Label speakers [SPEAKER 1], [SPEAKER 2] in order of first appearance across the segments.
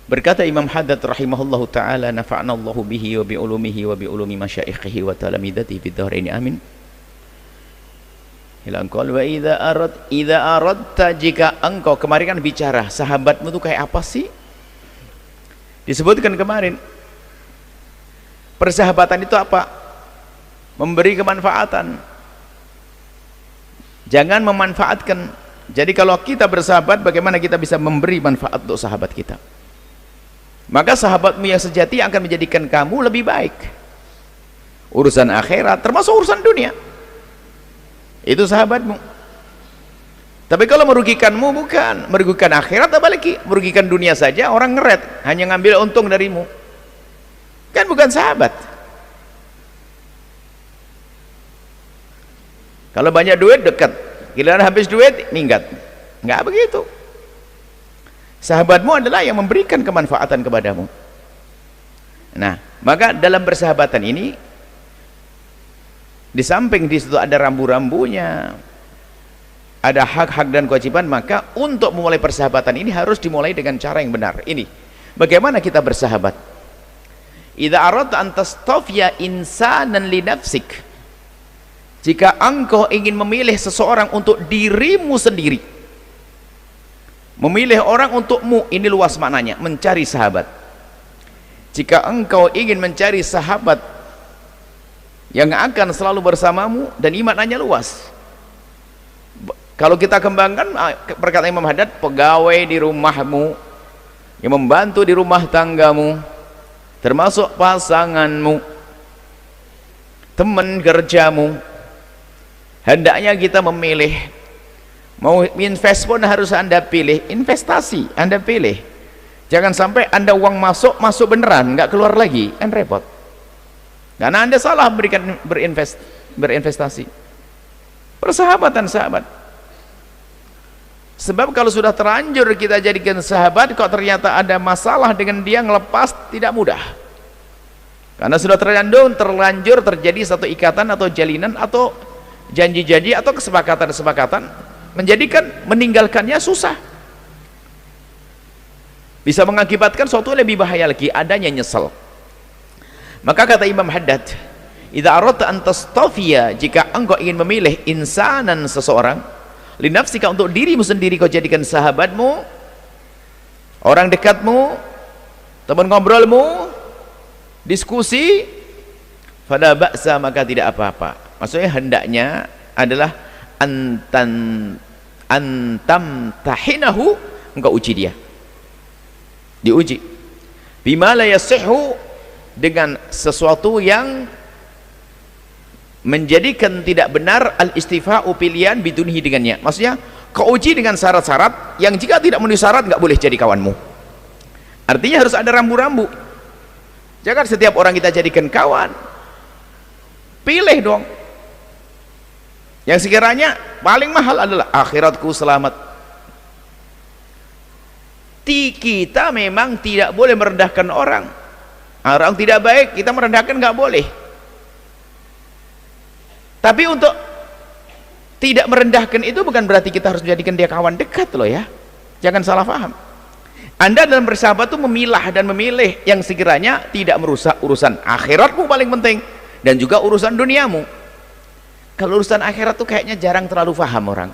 [SPEAKER 1] Berkata Imam Haddad rahimahullahu ta'ala, nafa'na Allahu bihi wa bi ulumihi wa bi ulumi masyaikhihi wa talamidati fid dhahrain amin. Hilang qol wa idza aradta, jika engkau, kemarin kan bicara sahabatmu itu kayak apa sih? Disebutkan kemarin persahabatan itu apa? Memberi kemanfaatan, jangan memanfaatkan. Jadi kalau kita bersahabat, bagaimana kita bisa memberi manfaat untuk sahabat kita? Maka sahabatmu yang sejati akan menjadikan kamu lebih baik. Urusan akhirat termasuk urusan dunia, itu sahabatmu. Tapi kalau merugikanmu, bukan merugikan akhirat, apalagi merugikan dunia saja, orang ngeret, hanya ngambil untung darimu, kan bukan sahabat. Kalau banyak duit dekat, giliran habis duit minggat, nggak begitu. Sahabatmu adalah yang memberikan kemanfaatan kepadamu. Nah, maka dalam persahabatan ini, di samping di situ ada rambu-rambunya, ada hak-hak dan kewajiban, maka untuk memulai persahabatan ini harus dimulai dengan cara yang benar. Ini bagaimana kita bersahabat. Idza aradta an tastafiya insanan li nafsik, jika engkau ingin memilih seseorang untuk dirimu sendiri, memilih orang untukmu, ini luas maknanya, mencari sahabat. Jika engkau ingin mencari sahabat yang akan selalu bersamamu, dan ini maknanya luas. Kalau kita kembangkan perkataan Imam Haddad, pegawai di rumahmu, yang membantu di rumah tanggamu, termasuk pasanganmu, teman kerjamu, hendaknya kita memilih. Mau invest pun harus Anda pilih, investasi Anda pilih. Jangan sampai Anda uang masuk beneran, nggak keluar lagi, kan repot. Karena Anda salah berinvestasi. Persahabatan sahabat. Sebab kalau sudah terlanjur kita jadikan sahabat, kok ternyata ada masalah dengan dia, ngelepas tidak mudah. Karena sudah terlanjur terjadi satu ikatan atau jalinan atau janji-janji atau kesepakatan-kesepakatan, menjadikan meninggalkannya susah, bisa mengakibatkan suatu lebih bahaya lagi, adanya nyesel. Maka kata Imam Haddad, idza aradta an tastafiya, jika engkau ingin memilih insanan, seseorang, li nafsika, untuk dirimu sendiri kau jadikan sahabatmu, orang dekatmu, teman ngobrolmu, diskusi, fala ba'sa, maka tidak apa-apa. Maksudnya hendaknya adalah antam tahinahu, engkau uji dia, diuji bima la yasihhu, dengan sesuatu yang menjadikan tidak benar al-istifa'u, pilihan bidunhi, dengannya. Maksudnya kau uji dengan syarat-syarat yang jika tidak memenuhi syarat nggak boleh jadi kawanmu. Artinya harus ada rambu-rambu. Jangan setiap orang kita jadikan kawan. Pilih dong yang sekiranya paling mahal adalah akhiratku selamat. Kita memang tidak boleh merendahkan orang. Orang tidak baik kita merendahkan, nggak boleh. Tapi untuk tidak merendahkan itu bukan berarti kita harus menjadikan dia kawan dekat loh ya. Jangan salah paham. Anda dalam bersahabat itu memilah dan memilih yang sekiranya tidak merusak urusan akhiratmu paling penting, dan juga urusan duniamu. Kalau urusan akhirat tuh kayaknya jarang terlalu paham orang.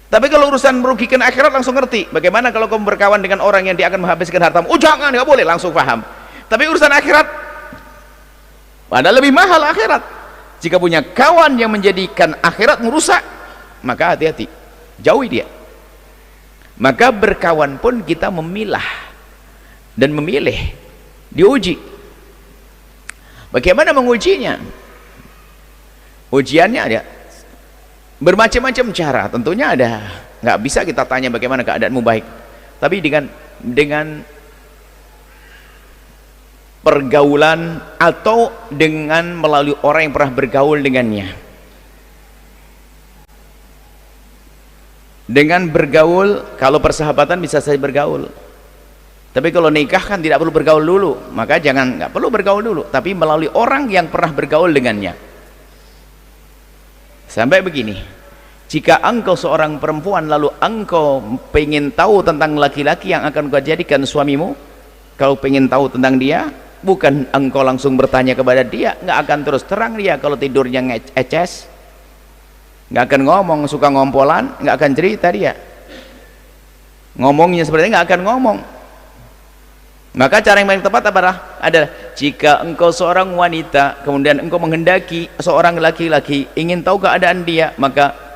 [SPEAKER 1] Tapi kalau urusan merugikan akhirat langsung ngerti. Bagaimana kalau kamu berkawan dengan orang yang dia akan menghabiskan hartamu? Oh jangan, nggak boleh, langsung paham. Tapi urusan akhirat, padahal lebih mahal akhirat. Jika punya kawan yang menjadikan akhirat merusak, maka hati-hati, jauhi dia. Maka berkawan pun kita memilah dan memilih, diuji. Bagaimana mengujinya? Ujiannya ada bermacam-macam cara, tentunya ada. Nggak bisa kita tanya bagaimana keadaanmu baik, tapi dengan pergaulan atau dengan melalui orang yang pernah bergaul dengannya. Dengan bergaul, kalau persahabatan bisa saja bergaul. Tapi kalau nikah kan tidak perlu bergaul dulu, maka nggak perlu bergaul dulu, tapi melalui orang yang pernah bergaul dengannya. Sampai begini, Jika engkau seorang perempuan lalu engkau pengen tahu tentang laki-laki yang akan kau jadikan suamimu, kalau pengen tahu tentang dia, bukan engkau langsung bertanya kepada dia, nggak akan terus terang dia. Kalau tidurnya ngeces, nggak akan ngomong, suka ngompolan, nggak akan cerita dia, ngomongnya seperti nggak akan ngomong. Maka cara yang paling tepat adalah jika engkau seorang wanita kemudian engkau menghendaki seorang laki-laki, ingin tahu keadaan dia, maka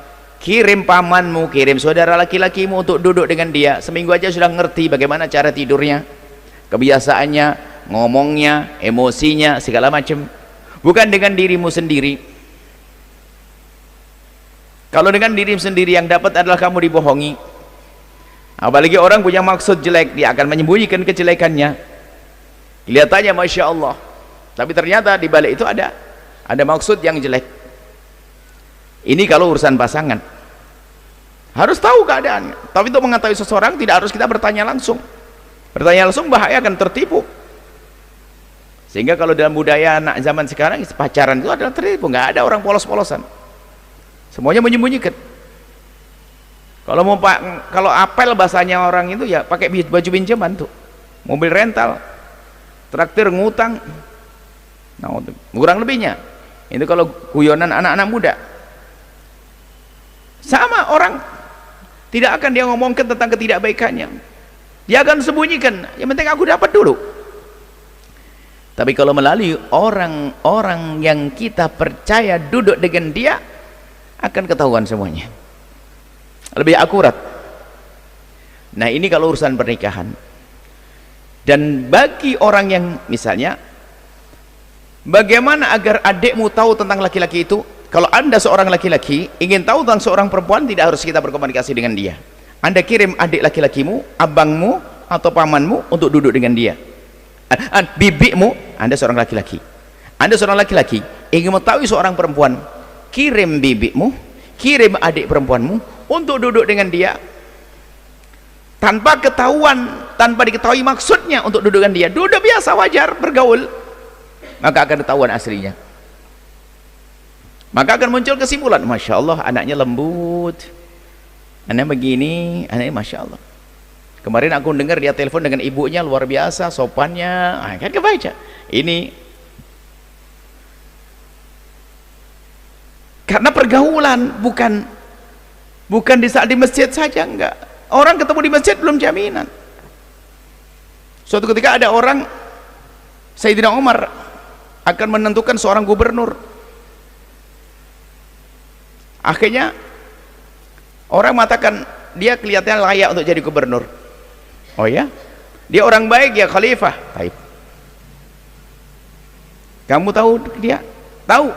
[SPEAKER 1] kirim pamanmu, kirim saudara laki-lakimu untuk duduk dengan dia. Seminggu aja sudah ngerti bagaimana cara tidurnya, kebiasaannya, ngomongnya, emosinya, segala macam. Bukan dengan dirimu sendiri. Kalau dengan dirimu sendiri yang dapat adalah kamu dibohongi. Apalagi orang punya maksud jelek, dia akan menyembunyikan kejelekannya. Kelihatannya Masya Allah, tapi ternyata di balik itu ada maksud yang jelek. Ini kalau urusan pasangan, harus tahu keadaannya. Tapi untuk mengetahui seseorang tidak harus kita bertanya langsung. Bertanya langsung bahaya, akan tertipu. Sehingga kalau dalam budaya anak zaman sekarang, pacaran itu adalah tertipu. Nggak ada orang polos-polosan, semuanya menyembunyikan. Kalau apel bahasanya orang itu ya pakai baju pinjaman tuh, mobil rental, traktir, ngutang. Nah, kurang lebihnya itu kalau guyonan anak-anak muda. Sama, orang tidak akan dia ngomongkan tentang ketidakbaikannya, dia akan sembunyikan, yang penting aku dapat dulu. Tapi kalau melalui orang-orang yang kita percaya duduk dengan dia, akan ketahuan semuanya, lebih akurat. Nah, ini kalau urusan pernikahan. Dan bagi orang yang misalnya, bagaimana agar adikmu tahu tentang laki-laki itu? Kalau anda seorang laki-laki ingin tahu tentang seorang perempuan, tidak harus kita berkomunikasi dengan dia. Anda kirim adik laki-lakimu, abangmu atau pamanmu untuk duduk dengan dia. Bibikmu, anda seorang laki-laki, anda seorang laki-laki ingin mengetahui seorang perempuan, kirim bibikmu, kirim adik perempuanmu untuk duduk dengan dia, tanpa ketahuan, tanpa diketahui maksudnya untuk duduk dengan dia. Duduk biasa, wajar, bergaul, maka akan ketahuan aslinya. Maka akan muncul kesimpulan, Masya Allah anaknya lembut, anaknya begini, anaknya Masya Allah. Kemarin aku dengar dia telepon dengan ibunya, luar biasa sopannya. Kan kebaca ini karena pergaulan, bukan di saat di masjid saja. Enggak, orang ketemu di masjid belum jaminan. Suatu ketika ada orang, Sayyidina Umar akan menentukan seorang gubernur. Akhirnya orang mengatakan dia kelihatannya layak untuk jadi gubernur. Oh ya, dia orang baik ya khalifah. Baik. Kamu tahu dia? Tahu.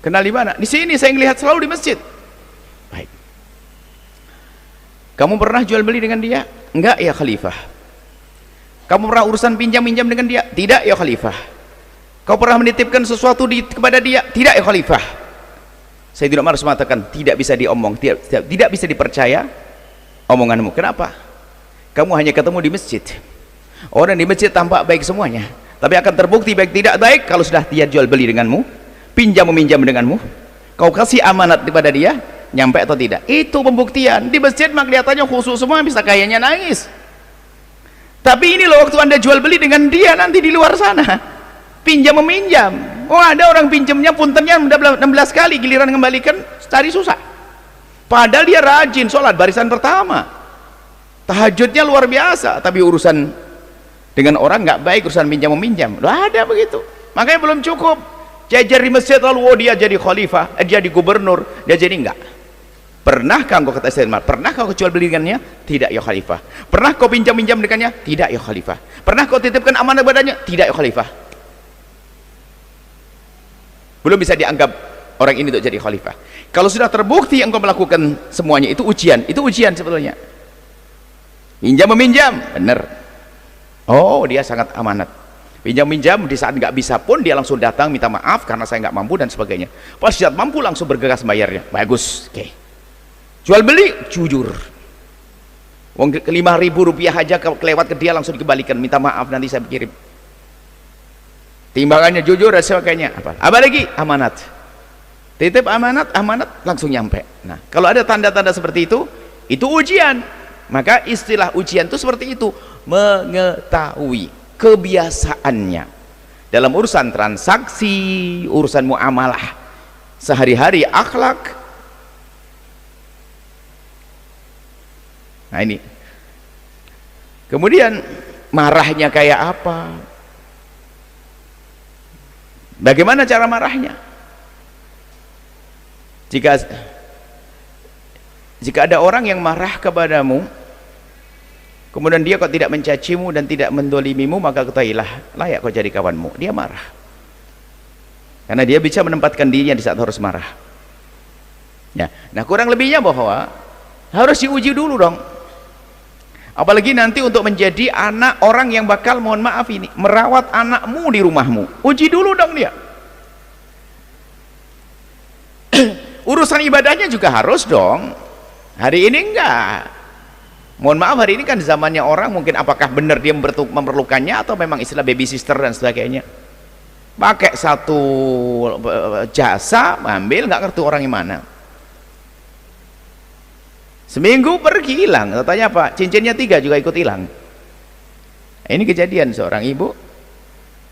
[SPEAKER 1] Kenal di mana? Di sini, saya melihat selalu di masjid. Baik. Kamu pernah jual beli dengan dia? Enggak ya khalifah. Kamu pernah urusan pinjam-minjam dengan dia? Tidak ya khalifah. Kau pernah menitipkan sesuatu kepada dia? Tidak ya khalifah. Sayyidina Umar mengatakan tidak bisa diomong, tidak bisa dipercaya omonganmu. Kenapa? Kamu hanya ketemu di masjid. Orang di masjid tampak baik semuanya, tapi akan terbukti baik tidak baik kalau sudah dia jual beli denganmu, pinjam meminjam denganmu, kau kasih amanat kepada dia, nyampe atau tidak. Itu pembuktian. Di masjid mah kelihatannya khusus semua, bisa kayaknya nangis. Tapi ini loh waktu anda jual beli dengan dia nanti di luar sana, pinjam meminjam. Oh, ada orang pinjamnya puntennya udah 16 kali, giliran kembalikan cari susah. Padahal dia rajin sholat barisan pertama, tahajudnya luar biasa, tapi urusan dengan orang nggak baik, urusan pinjam meminjam. Loh, ada begitu. Makanya belum cukup jajar di masjid lalu oh dia jadi khalifah, dia jadi gubernur, dia jadi enggak. Pernahkah engkau, kata Sayyidina Umar, pernah kau jual beli dengannya? Tidak ya khalifah. Pernah kau pinjam-minjam dengannya? Tidak ya khalifah. Pernah kau titipkan amanah badannya? Tidak ya khalifah. Belum bisa dianggap orang ini untuk jadi khalifah. Kalau sudah terbukti engkau melakukan semuanya, itu ujian sebetulnya. Pinjam meminjam, benar. Oh, dia sangat amanat. Pinjam-minjam, di saat nggak bisa pun dia langsung datang minta maaf karena saya nggak mampu dan sebagainya. Pas saat mampu langsung bergegas bayarnya. Bagus, oke. Jual beli jujur. Wong 5.000 rupiah aja kelewat ke dia langsung dikembalikan, minta maaf nanti saya kirim. Timbangannya jujur dan sebagainya. Apa lagi? Amanat. titip amanat, amanat langsung nyampe. Nah, kalau ada tanda-tanda seperti itu ujian. Maka istilah ujian itu seperti itu, mengetahui kebiasaannya dalam urusan transaksi, urusan muamalah sehari-hari, akhlak. Nah ini, kemudian marahnya kayak apa, bagaimana cara marahnya. Jika ada orang yang marah kepadamu, kemudian dia kok tidak mencacimu dan tidak mendolimimu, maka ketahuilah layak kau jadi kawanmu. Dia marah karena dia bisa menempatkan dirinya di saat harus marah ya. Nah kurang lebihnya bahwa harus diuji dulu dong, apalagi nanti untuk menjadi anak orang yang bakal, mohon maaf ini, merawat anakmu di rumahmu. Uji dulu dong dia. Urusan ibadahnya juga harus dong. Hari ini enggak, mohon maaf, hari ini kan zamannya orang mungkin apakah benar dia memerlukannya atau memang istilah baby sister dan sebagainya. Pakai satu jasa, ambil, nggak ngerti orang yang mana. Seminggu pergi hilang, katanya apa? Cincinnya 3 juga ikut hilang. Ini kejadian seorang ibu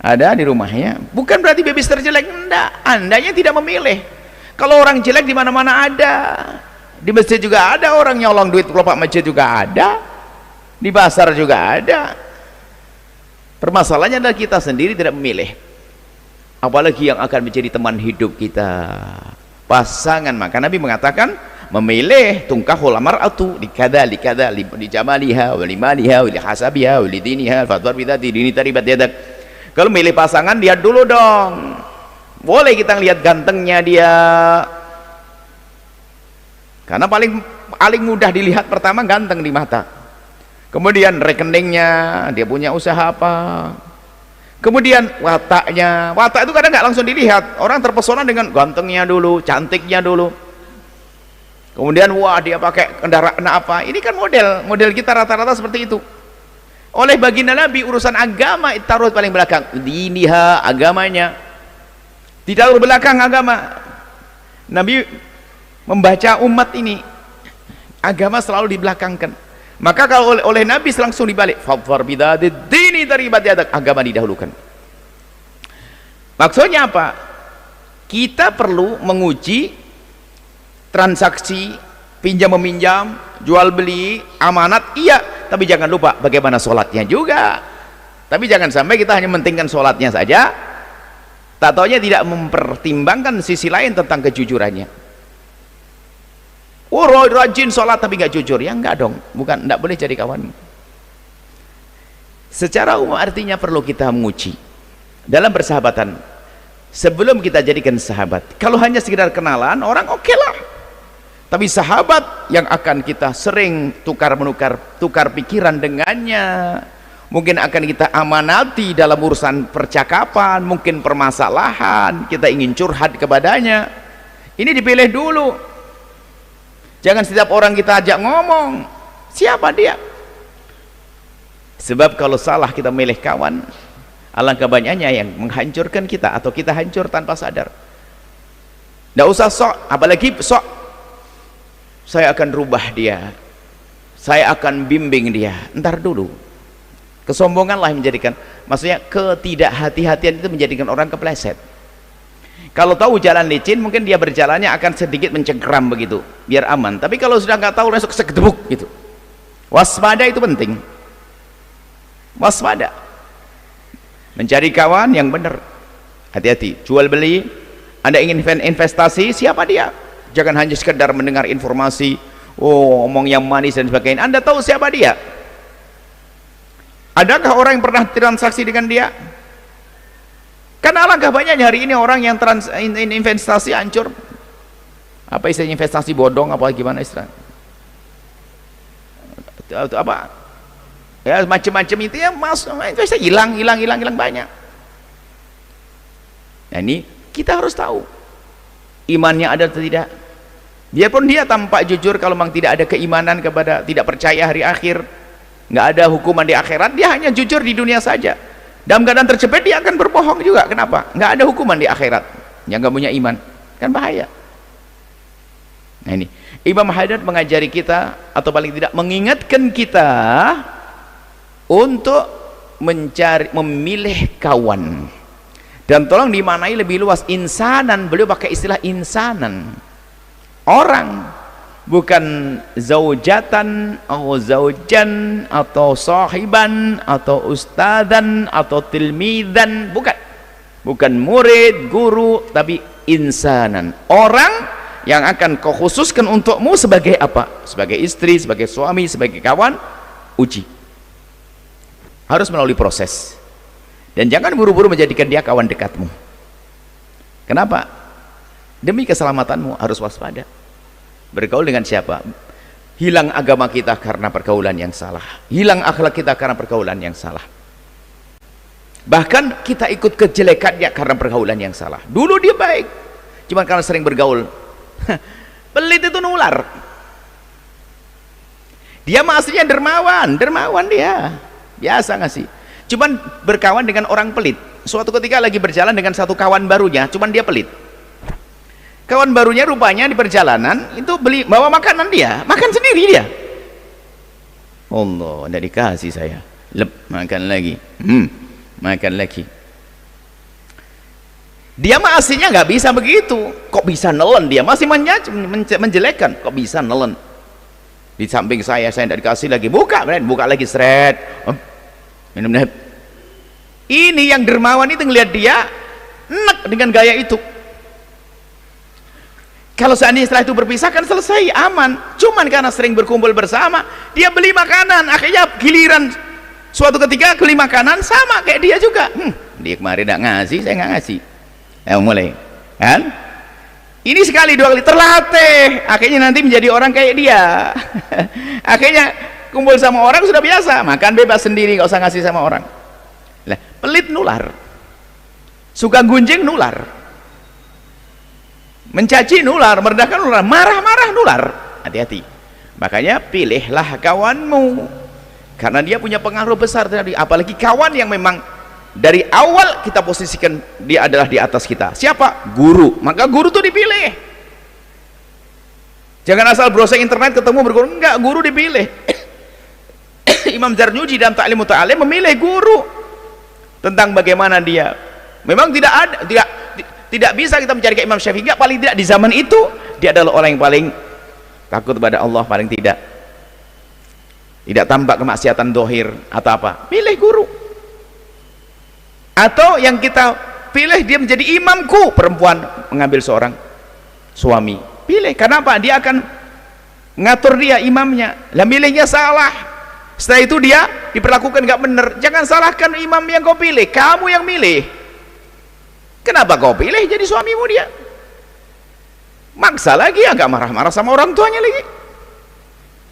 [SPEAKER 1] ada di rumahnya. Bukan berarti baby sister jelek, enggak. Andanya tidak memilih. Kalau orang jelek di mana-mana ada. Di masjid juga ada orang nyolong duit kelopak masjid, juga ada. Di pasar juga ada. Permasalahannya adalah kita sendiri tidak memilih. Apalagi yang akan menjadi teman hidup kita, pasangan. Maka Nabi mengatakan memilih tungkahul mar'atu likada likada li jamaliha wa limaliha wa li hasabiha wa li diniha fadhar bidati dini taribat yadak. Kalau milih pasangan, lihat dulu dong. Boleh kita lihat gantengnya dia, karena paling mudah dilihat pertama ganteng di mata. Kemudian rekeningnya, dia punya usaha apa. Kemudian wataknya. Watak itu kadang nggak langsung dilihat. Orang terpesona dengan gantengnya dulu, cantiknya dulu. Kemudian wah, dia pakai kendaraan apa. Ini kan model kita rata-rata seperti itu. Oleh baginda Nabi, urusan agama taruh paling belakang. Diniha, agamanya ditaruh belakang agama. Nabi membaca umat ini, agama selalu dibelakangkan. Maka kalau oleh Nabi langsung dibalik, fadhar bidadid dini taribat yadak, agama didahulukan. Maksudnya apa? Kita perlu menguji transaksi pinjam meminjam, jual beli, amanat, iya, tapi jangan lupa bagaimana sholatnya juga. Tapi jangan sampai kita hanya mementingkan sholatnya saja, tak taunya tidak mempertimbangkan sisi lain tentang kejujurannya. Oh, rajin sholat tapi nggak jujur, ya enggak dong, bukan, enggak boleh jadi kawan. Secara umum artinya perlu kita menguji dalam persahabatan. Sebelum kita jadikan sahabat, kalau hanya sekedar kenalan, orang oke lah. Tapi sahabat yang akan kita sering tukar pikiran dengannya, mungkin akan kita amanati dalam urusan percakapan, mungkin permasalahan, kita ingin curhat kepadanya, ini dipilih dulu. Jangan setiap orang kita ajak ngomong, siapa dia? Sebab kalau salah kita milih kawan, alangkah banyaknya yang menghancurkan kita atau kita hancur tanpa sadar. Tidak usah sok, apalagi sok, saya akan rubah dia, saya akan bimbing dia. Ntar dulu. Kesombonganlah yang menjadikan, maksudnya ketidakhati-hatian itu menjadikan orang kepleset. Kalau tahu jalan licin, mungkin dia berjalannya akan sedikit mencengkram begitu, biar aman. Tapi kalau sudah nggak tahu, langsung segedebuk gitu. Waspada itu penting. Waspada. Mencari kawan yang benar. Hati-hati. Jual beli. Anda ingin investasi, siapa dia? Jangan hanya sekedar mendengar informasi, oh omong yang manis dan sebagainya. Anda tahu siapa dia? Adakah orang yang pernah transaksi dengan dia? Karena alangkah banyaknya hari ini orang yang investasi hancur. Apa istilahnya, investasi bodong apa gimana istilah? Apa? Ya macam-macam itu ya, investasi hilang banyak. Nah ini kita harus tahu imannya ada atau tidak. Biarpun dia tampak jujur, kalau memang tidak ada keimanan kepada, tidak percaya hari akhir, nggak ada hukuman di akhirat, dia hanya jujur di dunia saja. Dalam keadaan terjepit dia akan berbohong juga. Kenapa? Nggak ada hukuman di akhirat. Yang nggak punya iman, kan bahaya. Nah ini Imam Haddad mengajari kita, atau paling tidak mengingatkan kita untuk memilih kawan. Dan tolong dimaknai lebih luas, insanan, beliau pakai istilah insanan, orang, bukan zaujatan atau zaujan atau sahiban atau ustadzan atau tilmidan, bukan murid, guru, tapi insanan, orang yang akan kau khususkan untukmu sebagai apa? Sebagai istri, sebagai suami, sebagai kawan. Uji, harus melalui proses, dan jangan buru-buru menjadikan dia kawan dekatmu. Kenapa? Demi keselamatanmu harus waspada. Bergaul dengan siapa? Hilang agama kita karena pergaulan yang salah, hilang akhlak kita karena pergaulan yang salah, bahkan kita ikut kejelekannya karena pergaulan yang salah. Dulu dia baik, cuma karena sering bergaul. Pelit itu nular. Dia mah aslinya dermawan dia, biasa ngasih, cuman berkawan dengan orang pelit. Suatu ketika lagi berjalan dengan satu kawan barunya, cuman dia pelit. Kawan barunya rupanya di perjalanan itu bawa makanan, dia makan sendiri dia. Allah, tidak dikasih saya, makan lagi, makan lagi. Dia mah aslinya nggak bisa begitu, kok bisa nelen, dia masih menjelekkan, kok bisa nelen. Di samping saya tidak dikasih lagi, buka lagi, seret, minum. Ini yang dermawan itu ngelihat dia enak dengan gaya itu. Kalau seandainya setelah itu berpisah kan selesai, aman. Cuman karena sering berkumpul bersama, dia beli makanan, akhirnya giliran suatu ketika beli makanan sama kayak dia juga. Dia kemarin tidak ngasih, saya nggak ngasih. Mulai kan? Ini sekali dua kali terlatih, akhirnya nanti menjadi orang kayak dia. Akhirnya kumpul sama orang sudah biasa, makan bebas sendiri, nggak usah ngasih sama orang. Lah, pelit nular, suka gunjing nular, mencaci nular, merendahkan nular, marah-marah nular. Hati-hati. Makanya pilihlah kawanmu, karena dia punya pengaruh besar tadi. Apalagi kawan yang memang dari awal kita posisikan dia adalah di atas kita. Siapa? Guru. Maka guru itu dipilih. Jangan asal browsing internet ketemu berguru, enggak, guru dipilih. Imam Zarnuji dalam Ta'lim Muta'alim memilih guru tentang bagaimana dia. Memang tidak bisa kita mencari ke Imam Syafi'i, enggak, paling tidak di zaman itu dia adalah orang yang paling takut kepada Allah, paling tidak tampak kemaksiatan dohir atau apa. Pilih guru. Atau yang kita pilih dia menjadi imamku, perempuan mengambil seorang suami, pilih. Kenapa? Dia akan ngatur dia imamnya. Lah milihnya salah, setelah itu dia diperlakukan nggak benar. Jangan salahkan imam yang kau pilih, kamu yang milih. Kenapa kau pilih jadi suamimu dia? Maksa lagi, agak marah-marah sama orang tuanya lagi.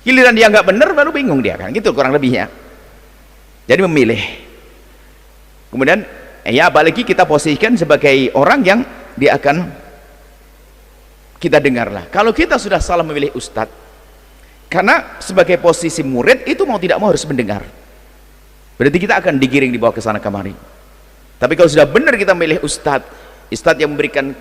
[SPEAKER 1] Giliran dia nggak benar baru bingung dia, kan gitu kurang lebihnya. Jadi memilih. Kemudian ya apalagi kita posisikan sebagai orang yang dia akan kita dengarlah. Kalau kita sudah salah memilih ustadz, karena sebagai posisi murid itu mau tidak mau harus mendengar, berarti kita akan digiring dibawa ke sana kemari. Tapi kalau sudah benar kita memilih ustadz yang memberikan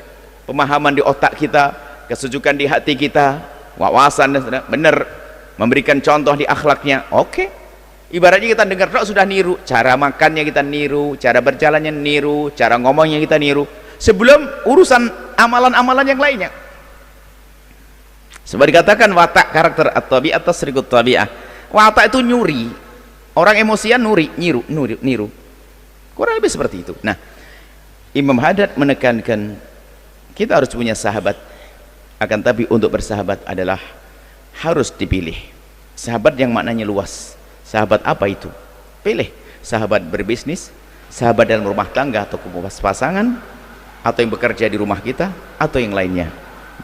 [SPEAKER 1] pemahaman di otak kita, kesejukan di hati kita, wawasan dan benar, memberikan contoh di akhlaknya, oke. Ibaratnya kita dengar doa sudah niru, cara makannya kita niru, cara berjalannya niru, cara ngomongnya kita niru, sebelum urusan amalan-amalan yang lainnya. Sebab dikatakan watak karakter at-tabi'ah tasriqut tabi'ah. Watak itu nyuri, orang emosian niru. Kurang lebih seperti itu. Nah, Imam Haddad menekankan kita harus punya sahabat, akan tapi untuk bersahabat adalah harus dipilih. Sahabat yang maknanya luas. Sahabat apa itu? Pilih sahabat berbisnis, sahabat dalam rumah tangga atau pasangan, atau yang bekerja di rumah kita, atau yang lainnya.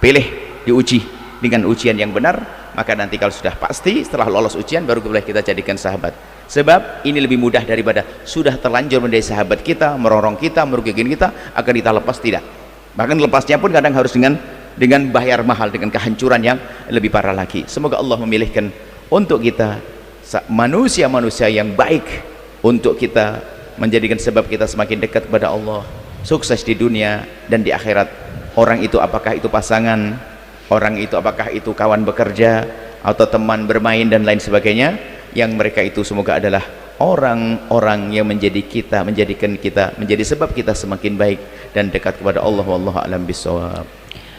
[SPEAKER 1] Pilih, diuji dengan ujian yang benar, maka nanti kalau sudah pasti setelah lolos ujian baru boleh kita jadikan sahabat. Sebab ini lebih mudah daripada sudah terlanjur menjadi sahabat kita, merongrong kita, merugikan kita, akan kita lepas tidak. Bahkan lepasnya pun kadang harus dengan bayar mahal, dengan kehancuran yang lebih parah lagi. Semoga Allah memilihkan untuk kita manusia-manusia yang baik, untuk kita menjadikan sebab kita semakin dekat kepada Allah, sukses di dunia dan di akhirat. Orang itu apakah itu pasangan, orang itu apakah itu kawan bekerja atau teman bermain dan lain sebagainya, yang mereka itu semoga adalah orang-orang yang menjadikan kita menjadi sebab kita semakin baik dan dekat kepada Allah. Wallahu a'lam bishawab.